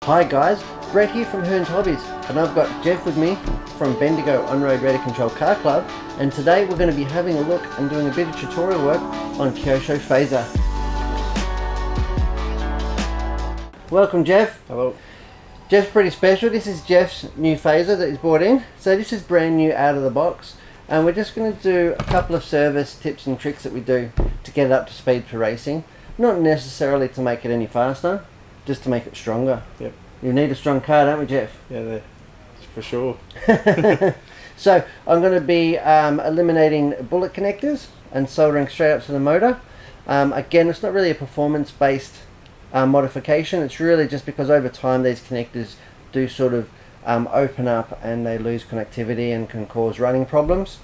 Hi guys, Brett here from Hearns Hobbies, and I've got Jeff with me from Bendigo On-Road Ready Control Car Club, and today we're going to be having a look and doing a bit of tutorial work on Kyosho Fazer. Welcome Jeff. Hello. Jeff's pretty special. This is Jeff's new Fazer that he's brought in, so this is brand new out of the box, and we're just going to do a couple of service tips and tricks that we do to get it up to speed for racing. Not necessarily to make it any faster, just to make it stronger. Yep. You need a strong car, don't we, Jeff? Yeah, for sure. So I'm going to be eliminating bullet connectors and soldering straight up to the motor. Again, it's not really a performance based modification. It's really just because over time these connectors do sort of open up and they lose connectivity and can cause running problems.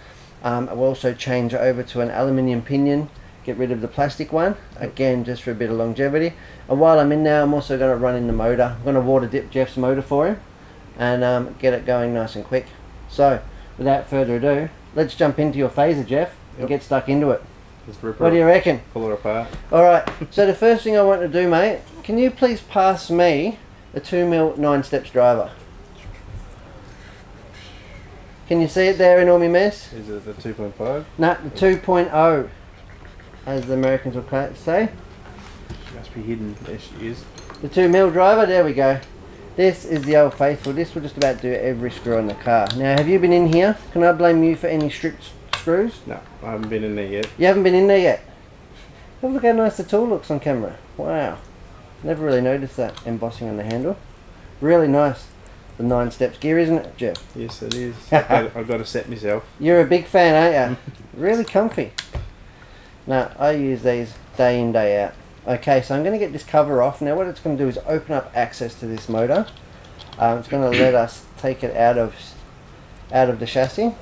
We'll also change over to an aluminium pinion, get rid of the plastic one, again just for a bit of longevity. And while I'm in there, I'm also going to run in the motor. I'm going to water dip Jeff's motor for him and get it going nice and quick. So without further ado, let's jump into your Fazer, Jeff, and get stuck into it. What do you reckon? Pull it apart. Alright, so the first thing I want to do, mate, can you please pass me a 2mm 9 steps driver? Can you see it there in all my mess? Is it the 2.5? No, the 2.0, as the Americans will say. She must be hidden. There she is. The 2mm driver, there we go. This is the old faithful. This will just about do every screw on the car. Now, have you been in here? Can I blame you for any stripped screws? No, I haven't been in there yet. You haven't been in there yet? Oh, look how nice the tool looks on camera. Wow. Never really noticed that embossing on the handle. Really nice. The 9 steps gear, isn't it, Jeff? Yes, it is. I've got to set myself. You're a big fan, aren't you? Really comfy. Now, I use these day in, day out. Okay, so I'm going to get this cover off. Now what it's going to do is open up access to this motor. It's going to let us take it out of the chassis.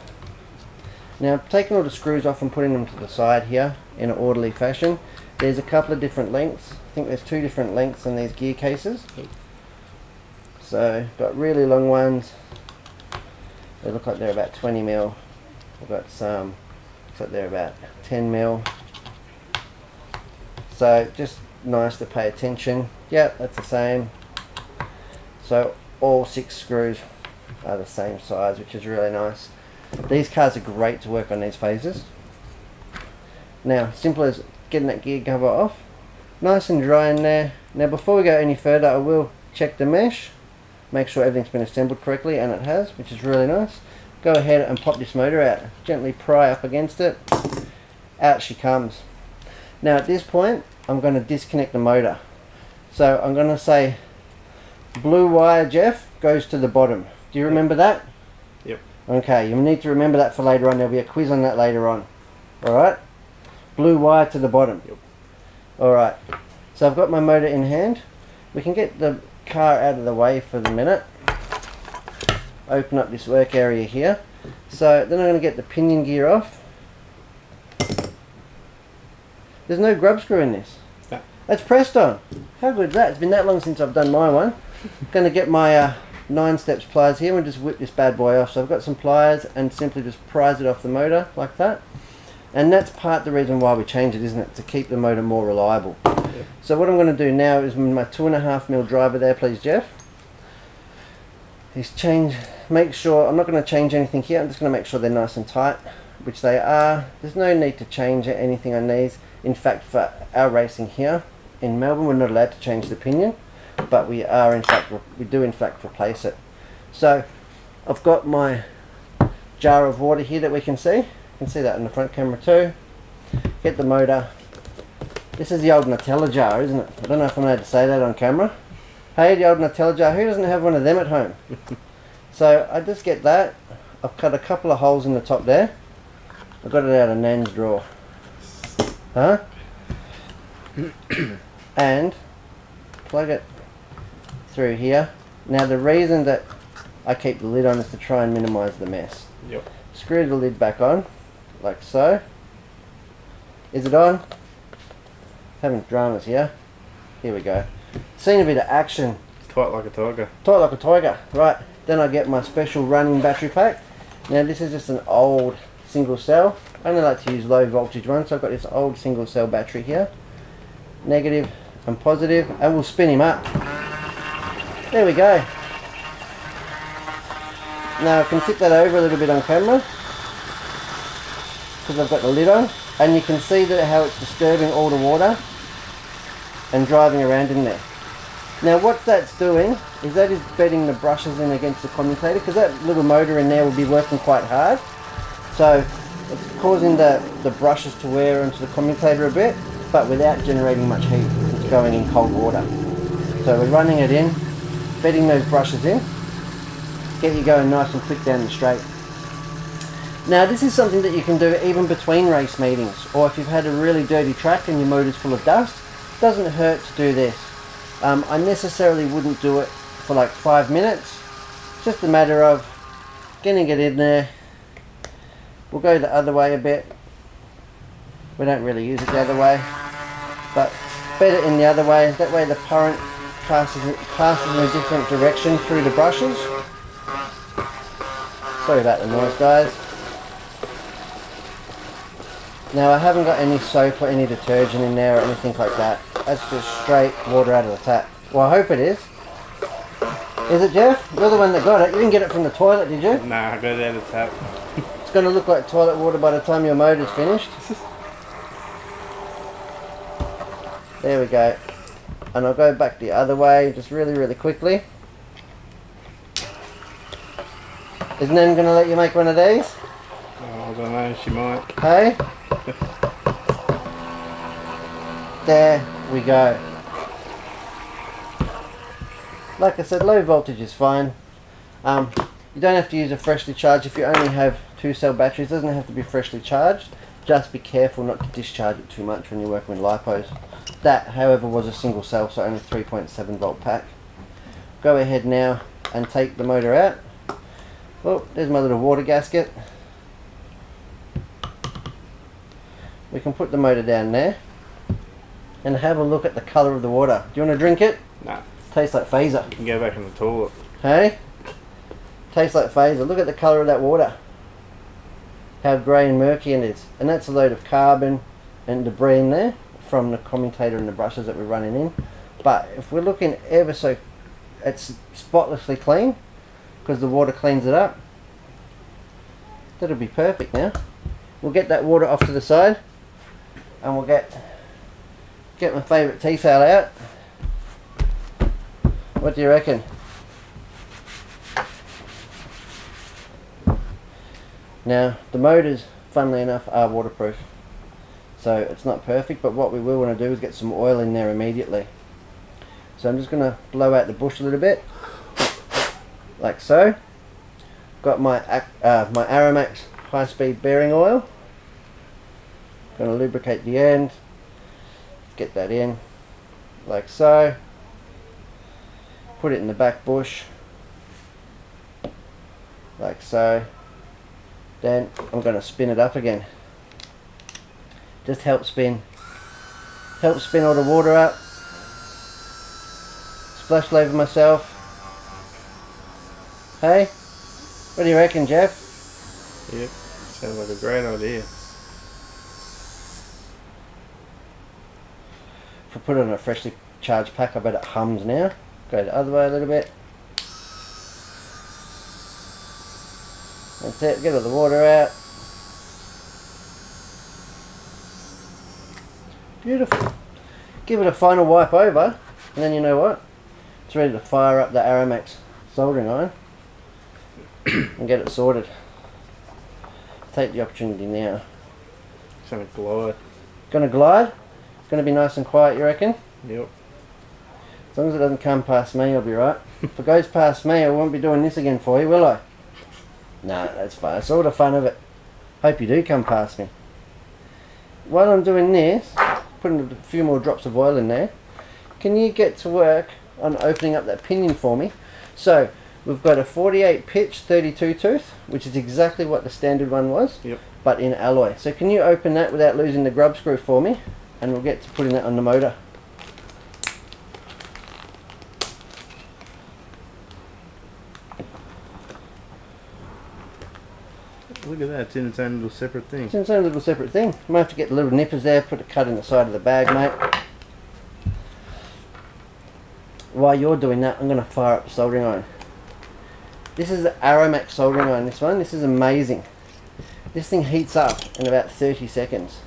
Now I'm taking all the screws off and putting them to the side here in an orderly fashion. There's a couple of different lengths. I think there's 2 different lengths in these gear cases. So got really long ones. They look like they're about 20mm. I've got some, looks like they're about 10mm. So just nice to pay attention. Yep, that's the same. So all 6 screws are the same size, which is really nice. These cars are great to work on these Fazers. Now, simple as getting that gear cover off. Nice and dry in there. Now before we go any further, I will check the mesh. Make sure everything's been assembled correctly, and it has, which is really nice. Go ahead and pop this motor out. Gently pry up against it. Out she comes. Now at this point, I'm going to disconnect the motor. So I'm going to say blue wire, Jeff, goes to the bottom. Do you remember that? Yep. Okay, you need to remember that for later on. There'll be a quiz on that later on. Alright? Blue wire to the bottom. Yep. Alright. So I've got my motor in hand. We can get the car out of the way for the minute. Open up this work area here. So then I'm going to get the pinion gear off. There's no grub screw in this. No. That's pressed on. How good is that? It's been that long since I've done my one. Going to get my 9 steps pliers here and just whip this bad boy off. So I've got some pliers and simply just prise it off the motor like that. And that's part the reason why we change it, isn't it? To keep the motor more reliable. Yep. So what I'm going to do now is my 2.5mm driver there, please, Jeff. Is make sure, I'm not going to change anything here. I'm just going to make sure they're nice and tight, which they are. There's no need to change anything on these. In fact, for our racing here in Melbourne, we're not allowed to change the pinion, but we do in fact replace it. So I've got my jar of water here that we can see. You can see that in the front camera too. Get the motor. This is the old Nutella jar, isn't it? I don't know if I'm allowed to say that on camera. Hey, the old Nutella jar. Who doesn't have one of them at home? So I just get that. I've cut a couple of holes in the top there. I got it out of Nan's drawer. Huh? And plug it through here. Now the reason that I keep the lid on is to try and minimize the mess. Yep. Screw the lid back on, like so. Is it on? Having dramas here. Here we go. Seen a bit of action. It's tight like a tiger. Tight like a tiger. Right. Then I get my special running battery pack. Now this is just an old single cell. I only like to use low voltage ones, so I've got this old single cell battery here. Negative and positive, and we'll spin him up. There we go. Now I can tip that over a little bit on camera because I've got the lid on, and you can see that how it's disturbing all the water and driving around in there. Now what that's doing is that is bedding the brushes in against the commutator, because that little motor in there will be working quite hard. So it's causing the brushes to wear onto the commutator a bit, but without generating much heat. It's going in cold water. So we're running it in, bedding those brushes in, get you going nice and quick down the straight. Now this is something that you can do even between race meetings, or if you've had a really dirty track and your motor's full of dust. It doesn't hurt to do this. I necessarily wouldn't do it for like 5 minutes. It's just a matter of getting it in there. We'll go the other way a bit. We don't really use it the other way, but bed it in the other way. That way the current passes in a different direction through the brushes. Sorry about the noise, guys. Now I haven't got any soap or any detergent in there or anything like that. That's just straight water out of the tap. Well, I hope it is. Is it, Jeff? You're the one that got it. You didn't get it from the toilet, did you? Nah, I got it out of the tap. It's going to look like toilet water by the time your motor's finished. There we go. And I'll go back the other way just really, really quickly. Isn't Nan going to let you make one of these? Oh, I don't know, she might. Hey? There we go. Like I said, low voltage is fine. You don't have to use a freshly charged if you only have 2-cell batteries. It doesn't have to be freshly charged. Just be careful not to discharge it too much when you're working with lipos. That, however, was a single cell, so only 3.7 volt pack. Go ahead now and take the motor out. Oh, there's my little water gasket. We can put the motor down there and have a look at the colour of the water. Do you want to drink it? Nah. Tastes like Fazer. You can go back in the toilet. Hey? Tastes like Fazer. Look at the colour of that water. How grey and murky it is. And that's a load of carbon and debris in there from the commutator and the brushes that we're running in. But if we're looking ever so, it's spotlessly clean because the water cleans it up. That'll be perfect now. We'll get that water off to the side and we'll get my favourite tea towel out. What do you reckon? Now the motors, funnily enough, are waterproof, so it's not perfect, but what we will want to do is get some oil in there immediately. So I'm just going to blow out the bush a little bit, like so. Got my my Aromax high-speed bearing oil. Going to lubricate the end, get that in, like so. Put it in the back bush, like so. Then I'm going to spin it up again. Just help spin all the water up. Splashed over myself. Hey, what do you reckon, Jeff? Yep, sounds like a great idea. If I put it on a freshly charged pack, I bet it hums now. Go the other way a little bit. That's it, get all the water out. Beautiful. Give it a final wipe over, and then you know what? It's ready to fire up the Aromax soldering iron and get it sorted. Take the opportunity now. It's gonna glide. Gonna glide? Gonna be nice and quiet, you reckon? Yep. As long as it doesn't come past me, I'll be right. If it goes past me, I won't be doing this again for you, will I? No, that's fine. It's all the fun of it. Hope you do come past me. While I'm doing this, putting a few more drops of oil in there, can you get to work on opening up that pinion for me? So, we've got a 48 pitch 32 tooth, which is exactly what the standard one was, yep, but in alloy. So can you open that without losing the grub screw for me? And we'll get to putting that on the motor. Look at that, it's in its own little separate thing. It's in its own little separate thing. You might have to get the little nippers there, put a cut in the side of the bag, mate. while you're doing that, I'm going to fire up the soldering iron. This is the Aromax soldering iron, this one. This is amazing. This thing heats up in about 30 seconds.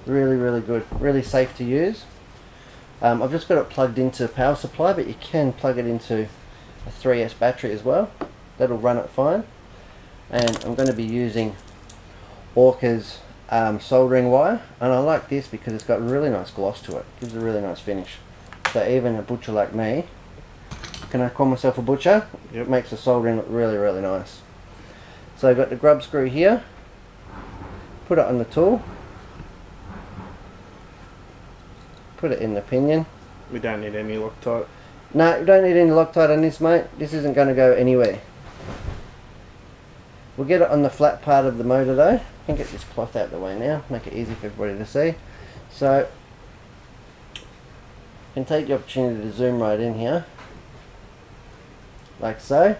Really, really good. Really safe to use. I've just got it plugged into a power supply, but you can plug it into a 3S battery as well. That'll run it fine. And I'm going to be using Orca's soldering wire, and I like this because it's got really nice gloss to it. Gives a really nice finish. So even a butcher like me, can I call myself a butcher? Yep. It makes the soldering look really, really nice. So I've got the grub screw here. Put it on the tool. Put it in the pinion. We don't need any Loctite. No, you don't need any Loctite on this, mate. This isn't going to go anywhere. We'll get it on the flat part of the motor though. I can get this cloth out of the way now, make it easy for everybody to see. So, you can take the opportunity to zoom right in here, like so.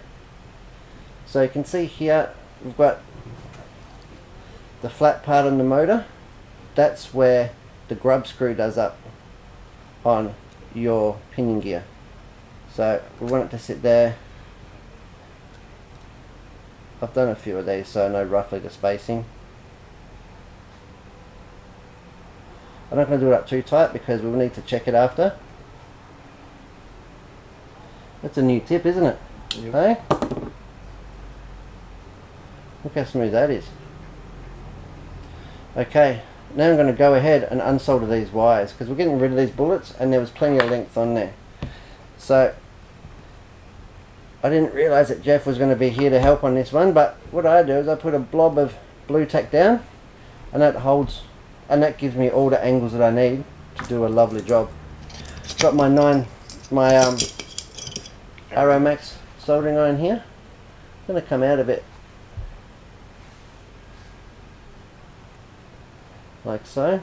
So you can see here, we've got the flat part on the motor. That's where the grub screw does up on your pinion gear. So we want it to sit there. I've done a few of these so I know roughly the spacing. I'm not going to do it up too tight because we'll need to check it after. That's a new tip, isn't it? Yep. Hey? Look how smooth that is. Okay, now I'm going to go ahead and unsolder these wires because we're getting rid of these bullets and there was plenty of length on there. So I didn't realise that Jeff was going to be here to help on this one, but what I do is I put a blob of blue tack down and that holds, and that gives me all the angles that I need to do a lovely job. Got my Aromax soldering iron here. I'm going to come out a bit like so.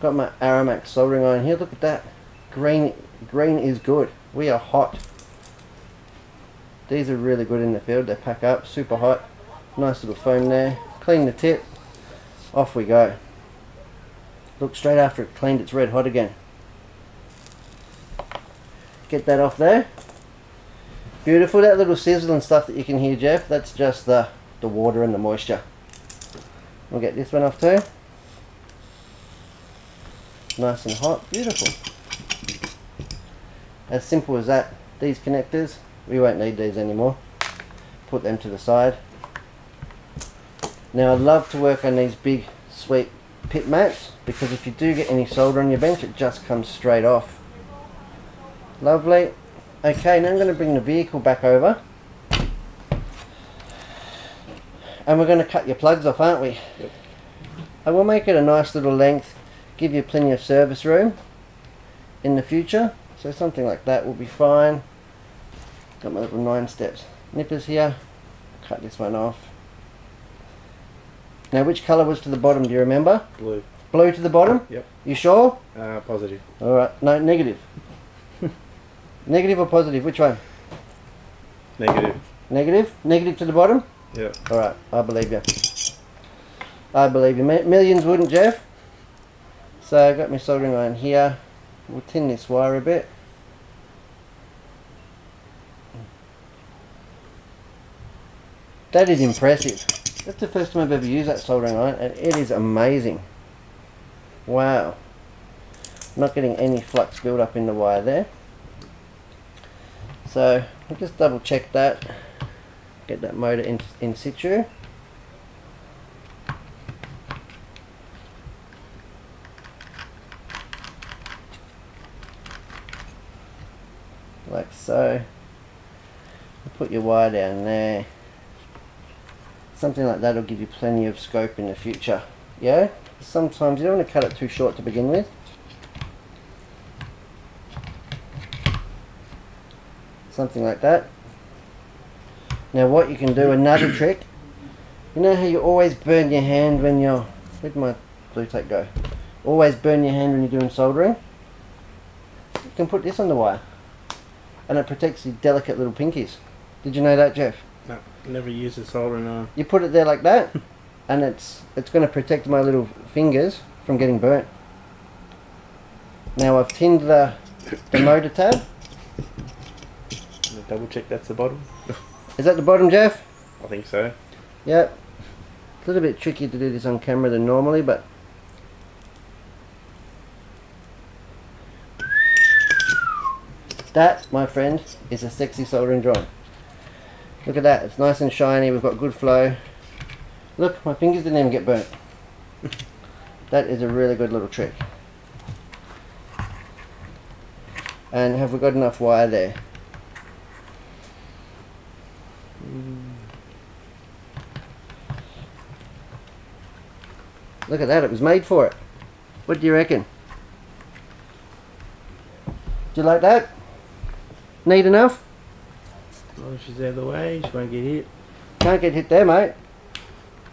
Got my Aromax soldering iron here. Look at that. Green is good. We are hot. These are really good in the field. They pack up, super hot. Nice little foam there. Clean the tip. Off we go. Look, straight after it cleaned, it's red hot again. Get that off there. Beautiful. That little sizzling stuff that you can hear, Jeff, that's just the water and the moisture. We'll get this one off too. Nice and hot. Beautiful. As simple as that. These connectors, we won't need these anymore. Put them to the side. Now I love to work on these big sweet pit mats because if you do get any solder on your bench it just comes straight off. Lovely. Okay, now I'm going to bring the vehicle back over and we're going to cut your plugs off, aren't we? Yep. I will make it a nice little length, give you plenty of service room in the future, so something like that will be fine. Got my little 9 steps nippers here. Cut this one off. Now which colour was to the bottom, do you remember? Blue. Blue to the bottom? Yep. You sure? Positive. Alright, no, negative. Negative or positive, which one? Negative. Negative? Negative to the bottom? Yep. Alright, I believe you. I believe you. Millions wouldn't, Jeff. So I got my soldering iron here. We'll tin this wire a bit. That is impressive. That's the first time I've ever used that soldering iron and it is amazing. Wow. Not getting any flux build up in the wire there. So I'll just double check that. Get that motor in situ. Like so. Put your wire down there. Something like that will give you plenty of scope in the future. Yeah? Sometimes you don't want to cut it too short to begin with. Something like that. Now what you can do, another trick, you know how you always burn your hand when you're, where'd my blue tape go? Always burn your hand when you're doing soldering. You can put this on the wire and it protects your delicate little pinkies. Did you know that, Jeff? No, never used a soldering iron. You put it there like that and it's going to protect my little fingers from getting burnt. Now I've tinned the motor tab. Double check that's the bottom. Is that the bottom, Jeff? I think so. Yep. It's a little bit tricky to do this on camera than normally, but that, my friend, is a sexy soldering joint. Look at that, it's nice and shiny, we've got good flow. Look, my fingers didn't even get burnt. That is a really good little trick. And have we got enough wire there? Look at that, it was made for it. What do you reckon? Do you like that? Neat enough? As long as she's out of the way, she won't get hit. Can't get hit there, mate.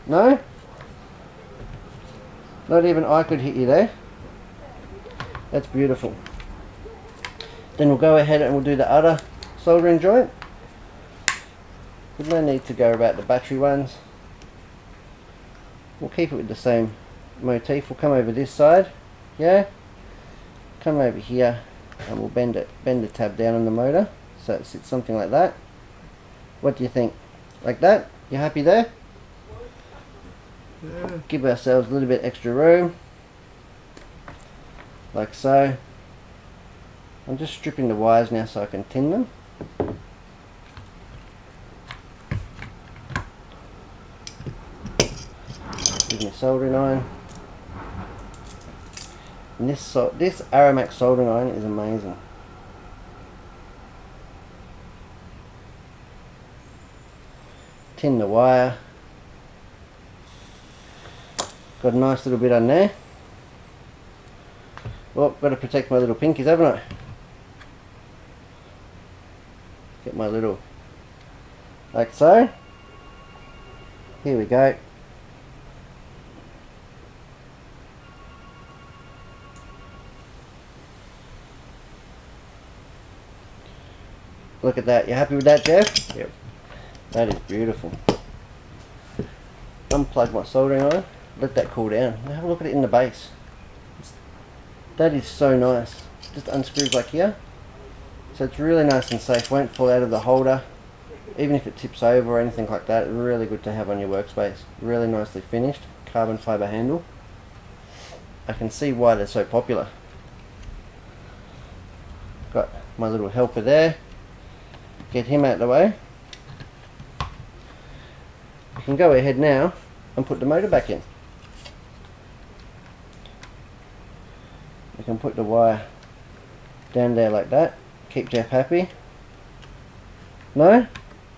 No? Not even I could hit you there. That's beautiful. Then we'll go ahead and we'll do the other soldering joint. There's no need to go about the battery ones. We'll keep it with the same motif. We'll come over this side, yeah? Come over here and we'll bend the tab down on the motor so it sits something like that. What do you think? Like that? You happy there? Yeah. Give ourselves a little bit extra room. Like so. I'm just stripping the wires now so I can tin them. Give me a soldering iron. And this Aramax soldering iron is amazing. Tin the wire. Got a nice little bit on there. Well, got to protect my little pinkies, haven't I? Get my little, like so. Here we go. Look at that. You happy with that, Jeff? Yep. That is beautiful. Unplug my soldering iron. Let that cool down. Now have a look at it in the base. That is so nice. Just unscrews like here. So it's really nice and safe. Won't fall out of the holder. Even if it tips over or anything like that. Really good to have on your workspace. Really nicely finished. Carbon fibre handle. I can see why they're so popular. Got my little helper there. Get him out of the way. I can go ahead now and put the motor back in. I can put the wire down there like that. Keep Jeff happy. No?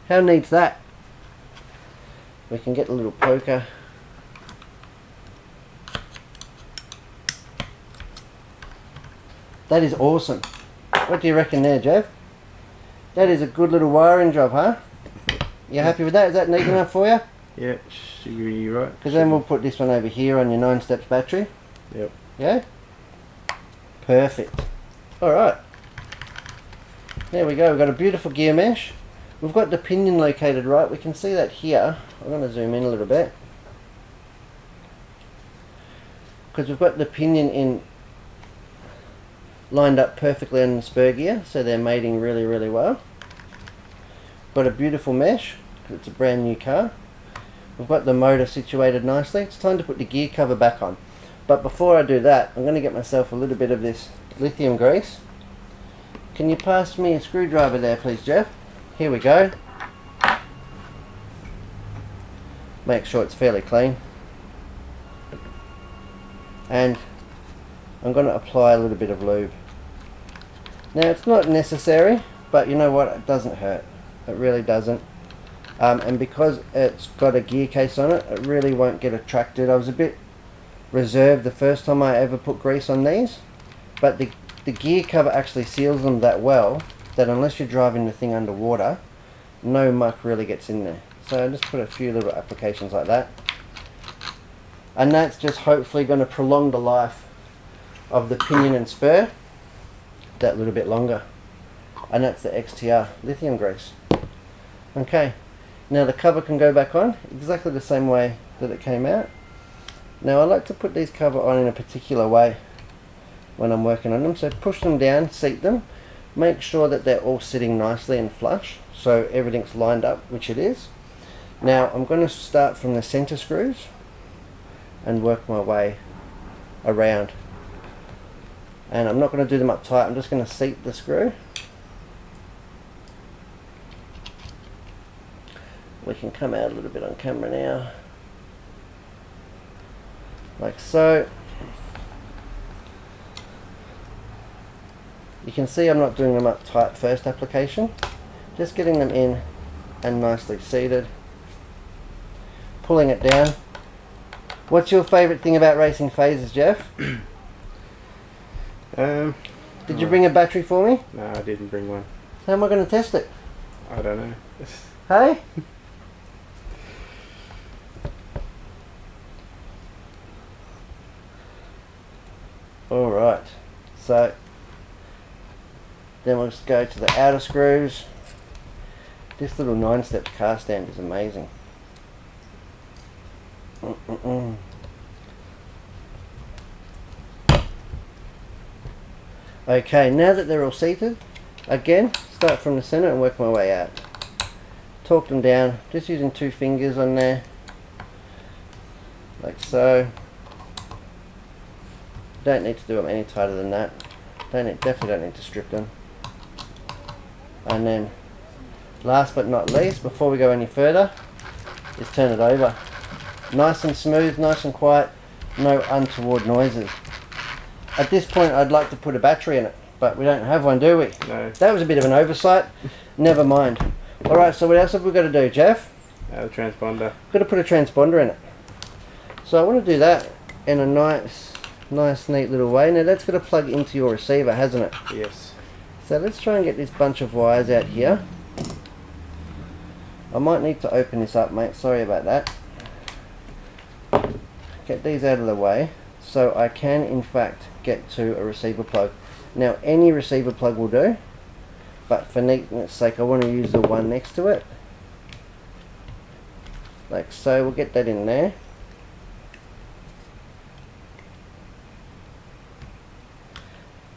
How neat's that? We can get a little poker. That is awesome. What do you reckon there, Jeff? That is a good little wiring job, huh? You happy with that? Is that neat enough for you? Yeah, should be right. Because then we'll put this one over here on your 9 steps battery. Yep. Yeah? Perfect. Alright. There we go. We've got a beautiful gear mesh. We've got the pinion located right. We can see that here. I'm going to zoom in a little bit. Because we've got the pinion in lined up perfectly on the spur gear, so they're mating really, really well. Got a beautiful mesh, because it's a brand new car. We've got the motor situated nicely. It's time to put the gear cover back on. But before I do that, I'm going to get myself a little bit of this lithium grease. Can you pass me a screwdriver there, please, Jeff? Here we go. Make sure it's fairly clean. And I'm going to apply a little bit of lube. Now it's not necessary, but you know what, it doesn't hurt. It really doesn't. And because it's got a gear case on it, it really won't get attracted. I was a bit reserved the first time I ever put grease on these, but the gear cover actually seals them that well that unless you're driving the thing underwater, no muck really gets in there. So I just put a few little applications like that. And that's just hopefully going to prolong the life of the pinion and spur that little bit longer. And that's the XTR lithium grease. Okay, now the cover can go back on exactly the same way that it came out. Now I like to put these cover on in a particular way when I'm working on them. So push them down, seat them, make sure that they're all sitting nicely and flush so everything's lined up, which it is. Now I'm going to start from the center screws and work my way around. And I'm not going to do them up tight, I'm just going to seat the screw. We can come out a little bit on camera now, like so. You can see I'm not doing them up tight first application, just getting them in and nicely seated, pulling it down. What's your favourite thing about racing phasers, Jeff? Did you bring a battery for me? No, I didn't bring one. How am I going to test it? I don't know. Hey? Alright, so then we'll just go to the outer screws. This little 9-step car stand is amazing. Okay, now that they're all seated, again, start from the center and work my way out. Torque them down, just using 2 fingers on there, like so. Don't need to do them any tighter than that. Definitely don't need to strip them. And then, last but not least, before we go any further, is turn it over. Nice and smooth, nice and quiet, no untoward noises. At this point I'd like to put a battery in it, but we don't have one, do we? No. That was a bit of an oversight. Never mind. Alright, so what else have we got to do, Jeff? The transponder. Got to put a transponder in it. So I want to do that in a nice neat little way. Now that's got to plug into your receiver, hasn't it? Yes. So let's try and get this bunch of wires out here. I might need to open this up, mate, sorry about that. Get these out of the way so I can in fact get to a receiver plug. Now any receiver plug will do, but for neatness sake I want to use the one next to it, like so. We'll get that in there.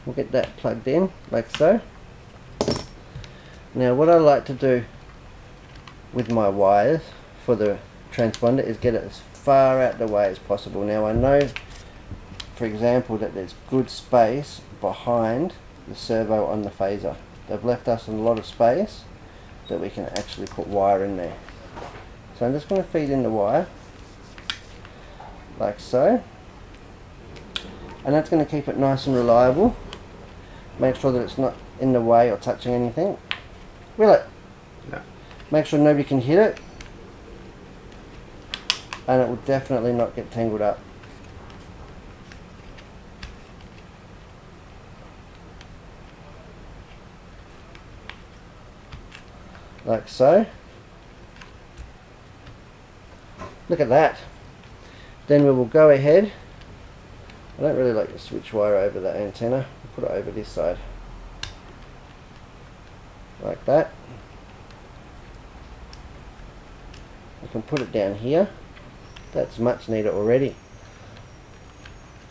We'll get that plugged in like so. Now what I like to do with my wires for the transponder is get it as far out the way as possible. Now I know, for example, that there's good space behind the servo on the phaser. They've left us a lot of space that we can actually put wire in there. So I'm just going to feed in the wire like so, and that's going to keep it nice and reliable. Make sure that it's not in the way or touching anything. Will it? No. Make sure nobody can hit it, and it will definitely not get tangled up. Like so. Look at that. Then we will go ahead. I don't really like to switch wire over the antenna. I'll put it over this side. Like that. I can put it down here. That's much neater already.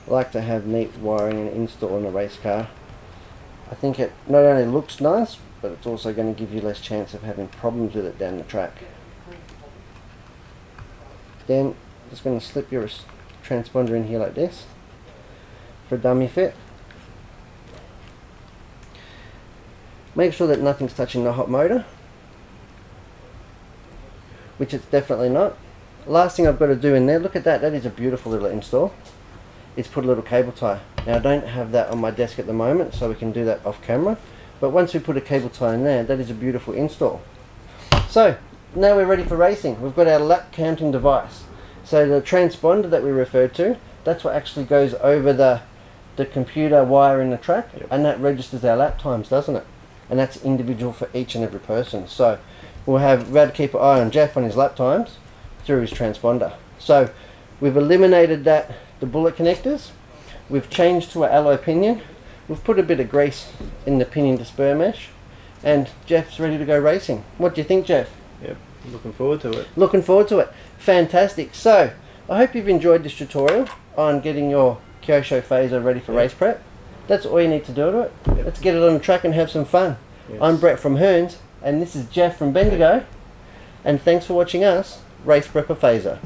I like to have neat wiring and install in a race car. I think it not only looks nice, but it's also going to give you less chance of having problems with it down the track. Then just going to slip your transponder in here like this for a dummy fit. Make sure that nothing's touching the hot motor, which it's definitely not. Last thing I've got to do in there, look at that, that is a beautiful little install, is put a little cable tie. Now I don't have that on my desk at the moment, so we can do that off camera, but once we put a cable tie in there, that is a beautiful install. So now we're ready for racing. We've got our lap counting device. So the transponder that we referred to, that's what actually goes over the computer wire in the track. Yep. And that registers our lap times, doesn't it? And that's individual for each and every person. So we'll have Rad keep an eye on Jeff on his lap times through his transponder. So we've eliminated the bullet connectors, we've changed to an alloy pinion, we've put a bit of grease in the pinion to spur mesh, and Jeff's ready to go racing. What do you think, Jeff? Yep, looking forward to it. Looking forward to it. Fantastic. So I hope you've enjoyed this tutorial on getting your Kyosho Fazer ready for race prep. That's all you need to do to it. Yep. Let's get it on the track and have some fun. Yes. I'm Brett from Hearns, and this is Jeff from Bendigo, and thanks for watching us, Race Prepper Fazer.